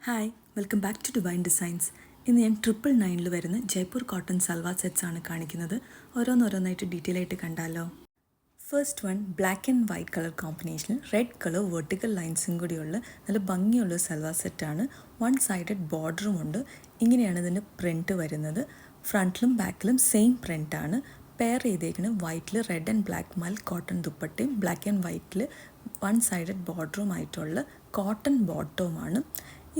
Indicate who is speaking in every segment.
Speaker 1: Hi welcome back to Divine Designs. ഇന്ന് ഞാൻ 999 വരുന്ന ജയ്പൂർ കോട്ടൺ സൽവാർ സെറ്റ്സ് ആണ് കാണിക്കുന്നത്. ഓരോന്നോരോന്നായിട്ട് ഡീറ്റെയിൽ ആയിട്ട് കണ്ടാലോ. First one black and white colour കോമ്പിനേഷനിൽ റെഡ് കളർ വെർട്ടിക്കൽ ലൈൻസും കൂടിയുള്ള നല്ല ഭംഗിയുള്ള സൽവാർ സെറ്റാണ്. വൺ സൈഡഡ് ബോർഡറും ഉണ്ട്. ഇങ്ങനെയാണ് ഇതിൻ്റെ പ്രിൻറ്റ് വരുന്നത്. ഫ്രണ്ടിലും ബാക്കിലും സെയിം പ്രിൻ്റാണ്. പെയർ ചെയ്തേക്കുന്നത് വൈറ്റിൽ റെഡ് ആൻഡ് ബ്ലാക്ക് മൽ കോട്ടൺ ദുപ്പട്ടയും ബ്ലാക്ക് ആൻഡ് വൈറ്റിൽ വൺ സൈഡഡ് ബോർഡറുമായിട്ടുള്ള കോട്ടൺ ബോട്ടവുമാണ്.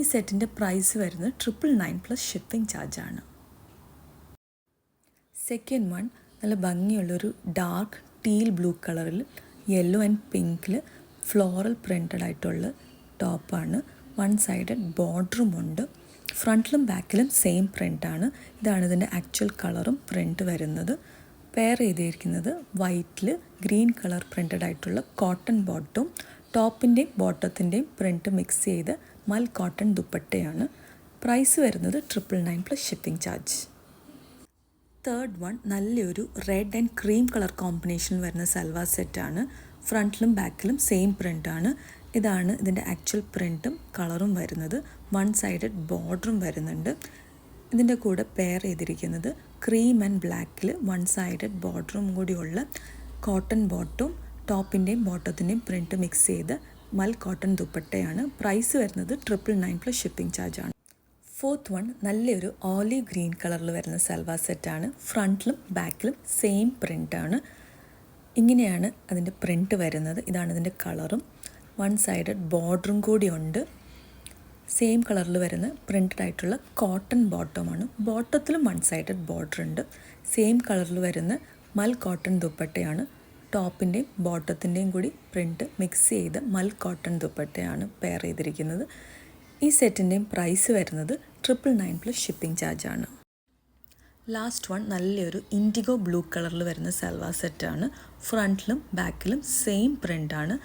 Speaker 1: ഈ സെറ്റിൻ്റെ പ്രൈസ് വരുന്നത് 999 പ്ലസ് ഷിപ്പിംഗ് ചാർജാണ്. സെക്കൻഡ് വൺ നല്ല ഭംഗിയുള്ളൊരു ഡാർക്ക് ടീൽ ബ്ലൂ കളറിൽ യെല്ലോ ആൻഡ് പിങ്കിൽ ഫ്ലോറൽ പ്രിൻ്റഡ് ആയിട്ടുള്ള ടോപ്പാണ്. വൺ സൈഡഡ് ബോർഡറുമുണ്ട്. ഫ്രണ്ടിലും ബാക്കിലും സെയിം പ്രിൻ്റാണ്. ഇതാണ് ഇതിൻ്റെ ആക്ച്വൽ കളറും പ്രിൻ്റ് വരുന്നത്. പെയർ ചെയ്തിരിക്കുന്നത് വൈറ്റിൽ ഗ്രീൻ കളർ പ്രിൻ്റഡ് ആയിട്ടുള്ള കോട്ടൺ ബോട്ടും ടോപ്പിൻ്റെയും ബോട്ടത്തിൻ്റെയും പ്രിൻറ്റ് മിക്സ് ചെയ്ത് മൽ കോട്ടൺ ദുപ്പട്ടയാണ്. പ്രൈസ് വരുന്നത് 999 plus shipping charge. Third one നല്ലൊരു red and cream colour combination വരുന്ന സൽവാർ സെറ്റാണ്. ഫ്രണ്ടിലും ബാക്കിലും സെയിം പ്രിൻ്റാണ്. ഇതാണ് ഇതിൻ്റെ ആക്ച്വൽ പ്രിൻറ്റും കളറും വരുന്നത്. വൺ സൈഡഡ് ബോർഡറും വരുന്നുണ്ട്. ഇതിൻ്റെ കൂടെ പെയർ ചെയ്തിരിക്കുന്നത് ക്രീം ആൻഡ് ബ്ലാക്കിൽ വൺ സൈഡഡ് ബോർഡറും കൂടിയുള്ള കോട്ടൺ ബോട്ടും ടോപ്പിൻ്റെയും ബോട്ടത്തിൻ്റെയും പ്രിൻറ്റ് മിക്സ് ചെയ്ത് മൽ കോട്ടൺ ദുപ്പട്ടയാണ്. പ്രൈസ് വരുന്നത് 999 പ്ലസ് ഷിപ്പിംഗ് ചാർജാണ്. ഫോർത്ത് വൺ നല്ലൊരു ഓലീവ് ഗ്രീൻ കളറിൽ വരുന്ന സൽവാർ സെറ്റാണ്. ഫ്രണ്ടിലും ബാക്കിലും സെയിം പ്രിൻ്റാണ്. ഇങ്ങനെയാണ് അതിൻ്റെ പ്രിൻറ്റ് വരുന്നത്. ഇതാണ് ഇതിൻ്റെ കളറും. വൺ സൈഡഡ് ബോർഡറും കൂടി ഉണ്ട്. സെയിം കളറിൽ വരുന്ന പ്രിൻറ്റഡ് ആയിട്ടുള്ള കോട്ടൺ ബോട്ടമാണ്. ബോട്ടത്തിലും വൺ സൈഡഡ് ബോർഡർ ഉണ്ട്. സെയിം കളറിൽ വരുന്ന മൽ കോട്ടൺ ദുപ്പട്ടയാണ്. ടോപ്പിൻ്റെയും ബോട്ടത്തിൻ്റെയും കൂടി പ്രിൻറ്റ് മിക്സ് ചെയ്ത് മൽ കോട്ടൺ ദുപ്പട്ടയാണ് പെയർ ചെയ്തിരിക്കുന്നത്. ഈ സെറ്റിൻ്റെയും പ്രൈസ് വരുന്നത് 999 പ്ലസ് ഷിപ്പിംഗ് ചാർജാണ്. ലാസ്റ്റ് വൺ നല്ലൊരു ഇൻഡിഗോ ബ്ലൂ കളറിൽ വരുന്ന സൽവാർ സെറ്റാണ്. ഫ്രണ്ടിലും ബാക്കിലും സെയിം പ്രിൻ്റാണ്.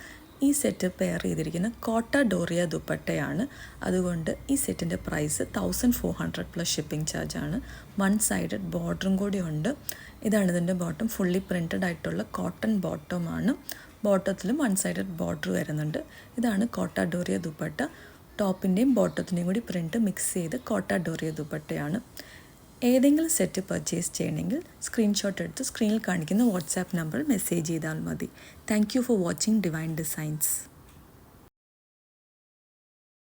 Speaker 1: ഈ സെറ്റ് പെയർ ചെയ്തിരിക്കുന്ന കോട്ട ഡോറിയ ദുപ്പട്ടയാണ്. അതുകൊണ്ട് ഈ സെറ്റിൻ്റെ പ്രൈസ് 1400 പ്ലസ് ഷിപ്പിംഗ് ചാർജാണ്. വൺ സൈഡഡ് ബോർഡറും കൂടി ഉണ്ട്. ഇതാണ് ഇതിൻ്റെ ബോട്ടം. ഫുള്ളി പ്രിൻറ്റഡ് ആയിട്ടുള്ള കോട്ടൺ ബോട്ടമാണ്. ബോട്ടത്തിലും വൺ സൈഡഡ് ബോർഡർ വരുന്നുണ്ട്. ഇതാണ് കോട്ട ഡോറിയ ദുപ്പട്ട. ടോപ്പിൻ്റെയും ബോട്ടത്തിൻ്റെയും കൂടി പ്രിൻറ്റ് മിക്സ് ചെയ്ത് കോട്ട ഡോറിയ ദുപ്പട്ടയാണ്. ഏതെങ്കിലും സെറ്റ് പർച്ചേസ് ചെയ്യണമെങ്കിൽ സ്ക്രീൻഷോട്ട് എടുത്ത് സ്ക്രീനിൽ കാണിക്കുന്ന വാട്സാപ്പ് നമ്പറിൽ മെസ്സേജ് ചെയ്താൽ മതി. Thank you for watching divine designs.